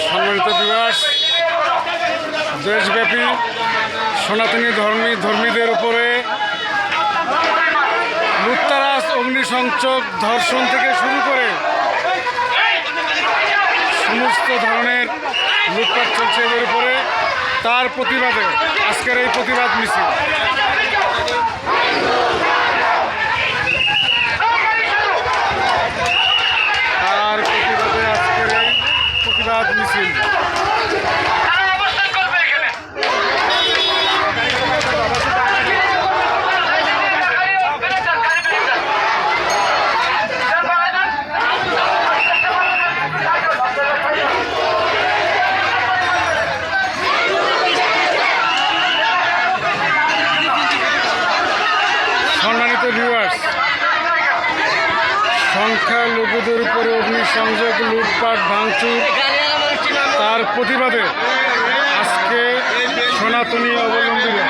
সম্মানিত বিবাস, দেশব্যাপী সনাতনী ধর্মীদের উপরে লুটতারাজ, অগ্নিসংযোগ, ধর্ষণ থেকে শুরু করে সমস্ত ধরনের লুটপাট চলছে এদের উপরে। তার প্রতিবাদে আজকের এই প্রতিবাদ মিছিল। তার প্রতিবাদে আজকের এই প্রতিবাদ মিছিল। সম্মানিত ভিউয়ার্স, সংখ্যালঘুদের উপরে অগ্নিসংযোগ, লুটপাট, ভাঙচুর, তার প্রতিবাদে আজকে সনাতনী অবলম্বীরা